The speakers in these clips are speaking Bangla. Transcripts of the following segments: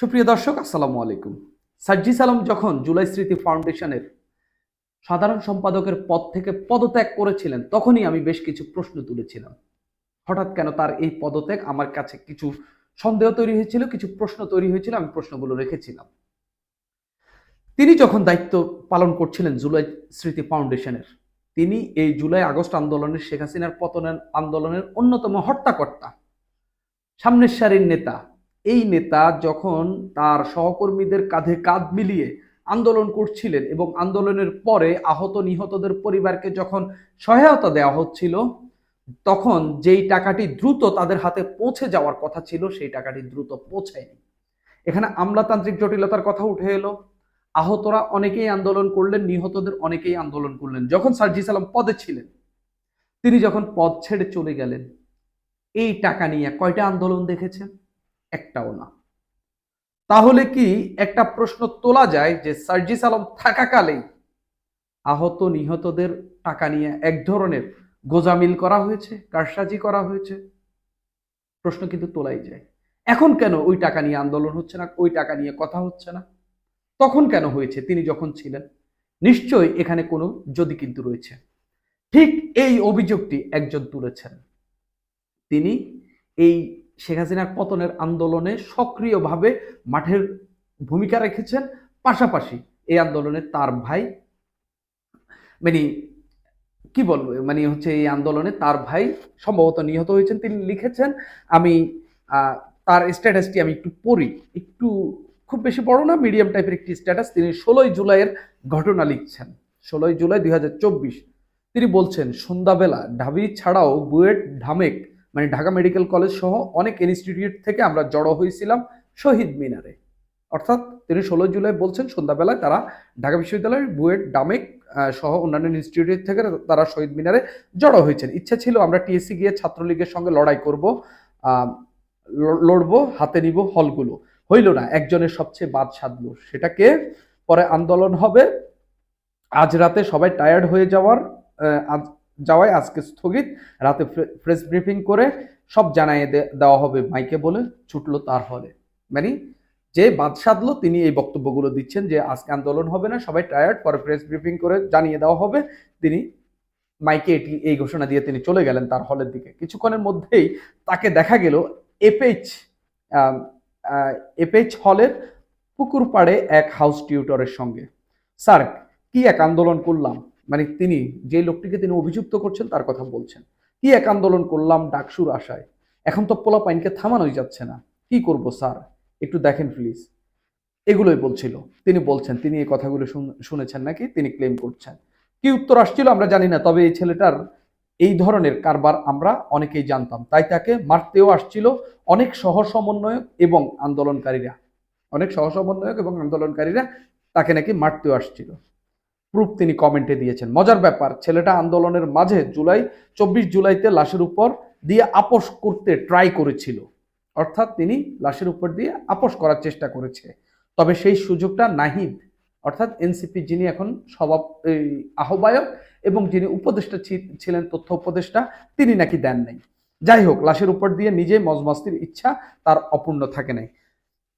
সুপ্রিয় দর্শক, আসসালামু আলাইকুম। সার্জিস আলম যখন জুলাই স্মৃতি ফাউন্ডেশনের সাধারণ সম্পাদকের পদ থেকে পদত্যাগ করেছিলেন, তখনই আমি বেশ কিছু প্রশ্ন তুলেছিলাম। হঠাৎ কেন তার এই পদত্যাগ? আমার কাছে কিছু সন্দেহ তৈরি হয়েছিল, কিছু প্রশ্ন তৈরি হয়েছিল, আমি প্রশ্নগুলো রেখেছিলাম। তিনি যখন দায়িত্ব পালন করছিলেন জুলাই স্মৃতি ফাউন্ডেশনের, তিনি এই জুলাই আগস্ট আন্দোলনের, শেখ হাসিনার পতনের আন্দোলনের অন্যতম হর্তাকর্তা, সামনের সারির নেতা। এই নেতা যখন তার সহকর্মীদের কাঁধে কাঁধ মিলিয়ে আন্দোলন করছিলেন এবং আন্দোলনের পরে আহত নিহতদের পরিবারকে যখন সহায়তা দেওয়া হচ্ছিল, তখন যেই টাকাটি দ্রুত তাদের হাতে পৌঁছে যাওয়ার কথা ছিল, সেই টাকাটি দ্রুত পৌঁছায়নি। এখানে আমলাতান্ত্রিক জটিলতার কথা উঠে এলো। আহতরা অনেকেই আন্দোলন করলেন, নিহতদের অনেকেই আন্দোলন করলেন। যখন সার্জিস আলম পদে ছিলেন, তিনি যখন পদ ছেড়ে চলে গেলেন, এই টাকা নিয়ে কয়টা আন্দোলন দেখেছেন? একটাও না। তাহলে কি একটা প্রশ্ন তোলা যায় যে সার্জিস আলম থাকাকালেই আহত নিহতদের টাকা নিয়ে এক ধরনের গোজামিল করা হয়েছে, কারসাজি করা হয়েছে? প্রশ্ন কিন্তু তোলাই যায়। এখন কেন ওই টাকা নিয়ে আন্দোলন হচ্ছে না, ওই টাকা নিয়ে কথা হচ্ছে না? তখন কেন হয়েছে, তিনি যখন ছিলেন? নিশ্চয়ই এখানে কোনো যদি কিন্তু রয়েছে। ঠিক এই অভিযোগটি একজন তুলেছেন। তিনি এই শেখ হাসিনার পতনের আন্দোলনে সক্রিয়ভাবে মাঠের ভূমিকা রেখেছেন। পাশাপাশি এই আন্দোলনে তার ভাই, মানে কি বলবো, মানে হচ্ছে এই আন্দোলনে তার ভাই সম্ভবত নিহত হয়েছেন। তিনি লিখেছেন, আমি আহ, তার স্ট্যাটাসটি আমি একটু পড়ি। একটু, খুব বেশি বড় না, মিডিয়াম টাইপের একটি স্ট্যাটাস। তিনি 16 জুলাইয়ের ঘটনা লিখছেন। 16 জুলাই 2024 তিনি বলছেন, সন্ধ্যাবেলা ঢাবি ছাড়াও বুয়েট, ঢামেক মানে ঢাকা মেডিকেল কলেজ সহ অনেক ইনস্টিটিউট থেকে আমরা জড়ো হয়েছিলাম শহীদ মিনারে। অর্থাৎ তিনি 16 জুলাই বলছেন সন্ধ্যাবেলায় তারা ঢাকা বিশ্ববিদ্যালয়ের বুয়েট, ডামেক সহ অন্যান্য ইনস্টিটিউট থেকে তারা শহীদ মিনারে জড়ো হয়েছেন। ইচ্ছা ছিল আমরা টিএসসি গিয়ে ছাত্রলীগের সঙ্গে লড়াই করব, লড়বো, হাতে নিব হলগুলো। হইল না, একজনের সবচেয়ে বাদ সাধলো, সেটাকে পরে আন্দোলন হবে। আজ রাতে সবাই টায়ার্ড হয়ে যাওয়ায় আজকে স্থগিত। রাতে প্রেস ব্রিফিং করে সব জানাইয়ে দেওয়া হবে মাইকে বলে ছুটলো তার হলে। মানে যে বাদ সাধলো তিনি এই বক্তব্যগুলো দিচ্ছেন যে আজকে আন্দোলন হবে না, সবাই টায়ার্ড, পরে প্রেস ব্রিফিং করে জানিয়ে দেওয়া হবে। তিনি মাইকে এই ঘোষণা দিয়ে তিনি চলে গেলেন তার হলের দিকে। কিছুক্ষণের মধ্যেই তাকে দেখা গেল এপএইচ এপএইচ হলের পুকুর পাড়ে এক হাউস টিউটরের সঙ্গে। স্যার, কি এক আন্দোলন করলাম, মানে তিনি যে লোকটিকে তিনি অভিযুক্ত করছেন তার কথা বলছেন। কি এক আন্দোলন করলাম ডাকসুর আশায়, এখন তো পোলা পাইনকে থামানোই যাচ্ছে না, কি করব স্যার, একটু দেখেন প্লিজ। এগুলোই বলছিল। তিনি বলছেন তিনি এই কথাগুলো শুনেছেন নাকি, তিনি ক্লেম করছেন। কি উত্তর আসছিল আমরা জানি না, তবে এই ছেলেটার এই ধরনের কারবার আমরা অনেকেই জানতাম, তাই তাকে মারতেও আসছিল অনেক সহ সমন্বয়ক এবং আন্দোলনকারীরা। অনেক সহ সমন্বয়ক এবং আন্দোলনকারীরা তাকে নাকি মারতেও আসছিল। প্রুফ তিনি কমেন্টে দিয়েছেন। মজার ব্যাপার, ছেলেটা আন্দোলনের মাঝে 24 জুলাইতে লাশের উপর দিয়ে আপোষ করতে ট্রাই করেছিল। অর্থাৎ তিনি লাশের উপর দিয়ে আপোষ করার চেষ্টা করেছে। তবে সেই সুযোগটা নাহিদ, অর্থাৎ এনসিপি যিনি এখন আহ্বায়ক এবং যিনি উপদেষ্টা ছিলেন, তথ্য উপদেষ্টা, তিনি নাকি দেন নাই। যাই হোক, লাশের উপর দিয়ে নিজে মজমাস্তির ইচ্ছা তার অপূর্ণ থাকে নাই।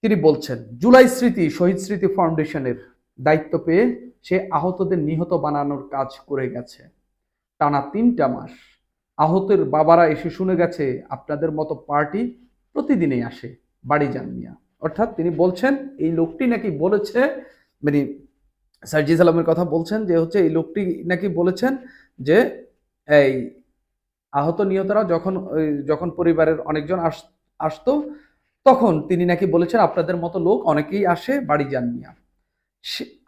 তিনি বলছেন, জুলাই স্মৃতি শহীদ স্মৃতি ফাউন্ডেশনের দায়িত্ব পেয়ে সে আহতদের নিহত বানানোর কাজ করে গেছে টানা 3টা মাস। আহতের বাবারা এসে শুনে গেছে আপনাদের মতো পার্টি প্রতিদিনই আসে, বাড়ি যান মিয়া। অর্থাৎ তিনি বলছেন এই লোকটি নাকি বলেছে, মানে সার্জিস আলমের কথা বলছেন যে হচ্ছে এই লোকটি নাকি বলেছেন যে এই আহত নিহতরা যখন পরিবারের অনেকজন আসতো, তখন তিনি নাকি বলেছেন আপনাদের মতো লোক অনেকেই আসে, বাড়ি যান মিয়া।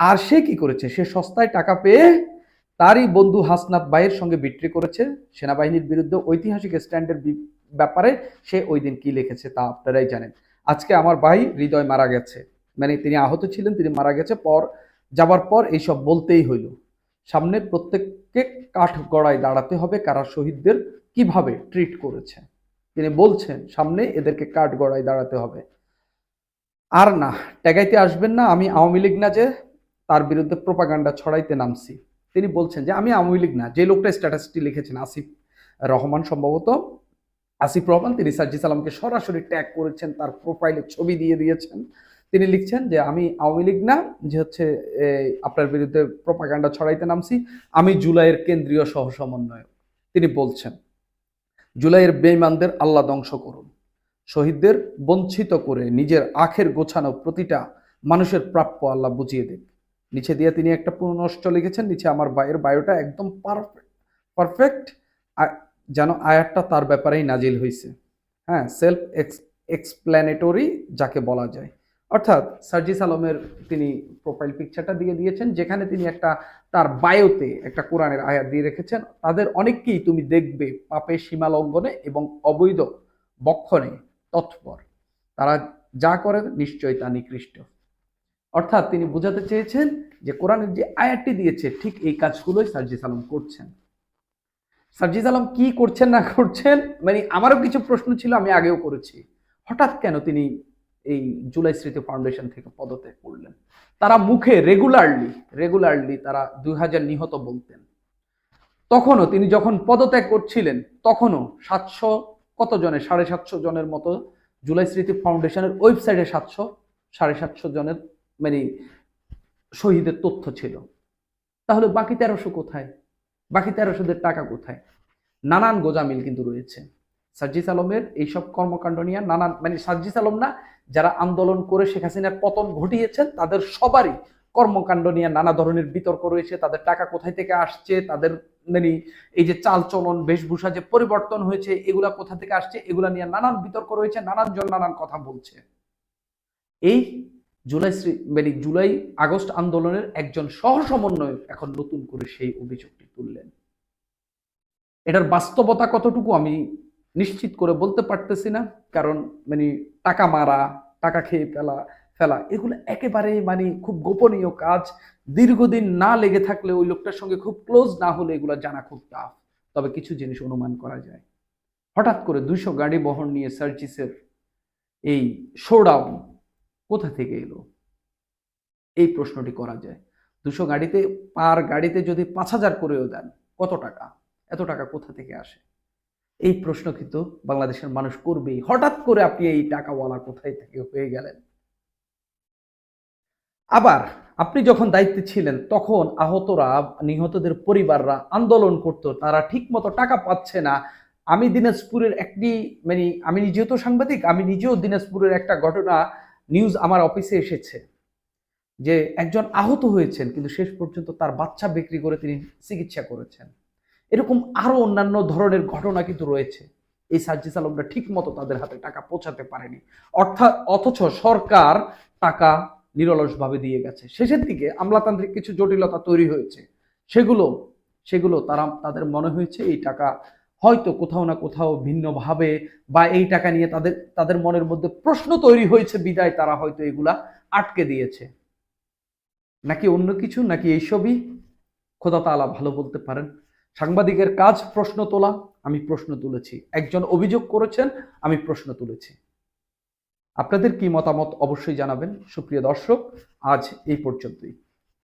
আর সে কি করেছে, সে সস্তায় টাকা পেয়ে তারই বন্ধু হাসনাত ভাইয়ের সঙ্গে বিক্রি করেছে। সেনাবাহিনীর বিরুদ্ধে ঐতিহাসিক স্ট্যান্ডের ব্যাপারে সে ওই দিন কি লিখেছে তা আপনারাই জানেন। আজকে আমার ভাই হৃদয় মারা গেছে, মানে তিনি আহত ছিলেন, তিনি মারা গেছে, যাবার পর এইসব বলতেই হইল। সামনে প্রত্যেককে কাঠ গড়ায় দাঁড়াতে হবে কারা শহীদদের কিভাবে ট্রিট করেছে। তিনি বলছেন সামনে এদেরকে কাঠ গড়ায় দাঁড়াতে হবে। আর না, টেকাইতে আসবেন না, আমি আওয়ামী লীগ না যে তার বিরুদ্ধে প্রোপাগান্ডা ছড়াইতে নামছি। তিনি বলছেন যে আমি আওয়ামী লীগ না। যে লোকটা স্ট্যাটাসটি লিখেছেন আসিফ রহমান, সম্ভবত আসিফ রহমান, তিনি সার্জিস আলমকে সরাসরি ট্যাগ করেছেন, তার প্রোফাইলে ছবি দিয়ে দিয়েছেন। তিনি লিখছেন যে আমি আওয়ামী লীগ না, যে হচ্ছে আপনার বিরুদ্ধে প্রপাগান্ডা ছড়াইতে নামছি, আমি জুলাইয়ের কেন্দ্রীয় সহ সমন্বয়ক। তিনি বলছেন জুলাইয়ের বেঈমানদের আল্লাহ ধ্বংস করুন, শহীদদের বঞ্চিত করে নিজের আখের গোছানো প্রতিটা মানুষের প্রাপ্য আল্লাহ বুঝিয়ে দেন। নিচে দিয়ে তিনি একটা পুনশ্চ লিখেছেন, নিচে আমার ভাইয়ের বায়োটা একদম পারফেক্ট, যেন আয়াতটা তার ব্যাপারেই নাজিল হয়েছে। হ্যাঁ, সেলফ এক্সপ্ল্যানেটরি যাকে বলা যায়। অর্থাৎ সার্জিস আলমের তিনি প্রোফাইল পিকচারটা দিয়ে দিয়েছেন, যেখানে তিনি একটা তার বায়োতে একটা কোরআনের আয়াত দিয়ে রেখেছেন, তাদের অনেককেই তুমি দেখবে পাপের সীমা লঙ্ঘনে এবং অবৈধ বক্ষণে তৎপর, তারা যা করে নিশ্চয়ই তা নিকৃষ্ট। অর্থাৎ তিনি বোঝাতে চেয়েছেন যে কোরআনের যে আয়াতটি দিয়েছে ঠিক এই কাজগুলোই সার্জিস আলম করছেন। সার্জিস আলম কি করছেন না করছেন, মানে আমারও কিছু প্রশ্ন ছিল, আমি আগেও করেছি, হঠাৎ কেন তিনি এই জুলাই স্মৃতি ফাউন্ডেশন থেকে পদত্যাগ করলেন? তারা মুখে রেগুলারলি তারা 2000 নিহত বলতেন। তখনও তিনি যখন পদত্যাগ করছিলেন তখনও 700 কত জনের 750 জনের মতো জুলাই স্মৃতি ফাউন্ডেশনের ওয়েবসাইটে 750 জনের মানে শহীদের তথ্য ছিল। তাহলে বাকি 1300 কোথায়? বাকি 1300-দের টাকা কোথায়? নানান গোজামিল কিন্তু রয়েছে সার্জিস আলমের এইসব কর্মকাণ্ড নিয়ে। নানান মানে সার্জিস আলম না, যারা আন্দোলন করে শেখ হাসিনার পতন ঘটিয়েছেন তাদের সবারই কর্মকাণ্ড নিয়ে নানা ধরনের বিতর্ক রয়েছে। তাদের টাকা কোথায় থেকে আসছে, তাদের মানে এই যে চালচলন বেশভূষা যে পরিবর্তন হয়েছে এগুলা কোথা থেকে আসছে, এগুলা নিয়ে নানান বিতর্ক রয়েছে, নানান জন নানান কথা বলছে। এই জুলাই আগস্ট আন্দোলনের একজন সহ সমন্বয়ক এখন নতুন করে সেই অভিযোগটি তুললেন। এটার বাস্তবতা কতটুকু আমি নিশ্চিত করে বলতে পারতেছি না, কারণ মানে টাকা মারা, টাকা খেয়ে ফেলা এগুলো একেবারে মানে খুব গোপনীয় কাজ। দীর্ঘদিন না লেগে থাকলে, ওই লোকটার সঙ্গে খুব ক্লোজ না হলে এগুলো জানা খুব টাফ। তবে কিছু জিনিস অনুমান করা যায়। হঠাৎ করে 200 গাড়ি বহর নিয়ে সার্জিসের এই শোডাউন কোথা থেকে এলো, এই প্রশ্নটি করা যায়। 200 গাড়িতে, পার গাড়িতে যদি 5000 করেও দেন, কত টাকা? এত টাকা কোথা থেকে আসে? এই প্রশ্ন কিন্তু বাংলাদেশের মানুষ করবেই। হঠাৎ করে আপনি এই টাকাওয়ালা কোথায় থেকে হয়ে গেলেন? আবার আপনি যখন দায়িত্বে ছিলেন তখন আহতরা, নিহতদের পরিবাররা আন্দোলন করত, তারা ঠিক মতো টাকা পাচ্ছে না। আমি দিনাজপুরের মানে আমি নিজেও তো সাংবাদিক, আমি নিজেও দিনাজপুরের একটা ঘটনা নিউজ আমার অফিসে এসেছে, যে একজন আহত হয়েছেন কিন্তু শেষ পর্যন্ত তার বাচ্চা বিক্রি করে তিনি চিকিৎসা করেছেন। এরকম আরো অন্যান্য ধরনের ঘটনা কিন্তু রয়েছে। এই সার্জিস আলমরা ঠিক মতো তাদের হাতে টাকা পৌঁছাতে পারেনি, অথচ সরকার টাকা নিরলসভাবে দিয়ে গেছে। শেষের দিকে আমলাতান্ত্রিক কিছু জটিলতা তৈরি হয়েছে, সেগুলো তাদের মনে হয়েছে এই টাকা হয়তো কোথাও না কোথাও ভিন্নভাবে, বা এই টাকা নিয়ে তাদের মনের মধ্যে প্রশ্ন তৈরি হয়েছে বিদায় তারা হয়তো এগুলা আটকে দিয়েছে। নাকি অন্য কিছু, নাকি এইসবই? খোদা তাআলা ভালো বলতে পারেন। সাংবাদিকের কাজ প্রশ্ন তোলা, আমি প্রশ্ন তুলেছি। একজন অভিযোগ করেছেন, আমি প্রশ্ন তুলেছি। আপনাদের কি মতামত অবশ্যই জানাবেন। সুপ্রিয় দর্শক, আজ এই পর্যন্তই।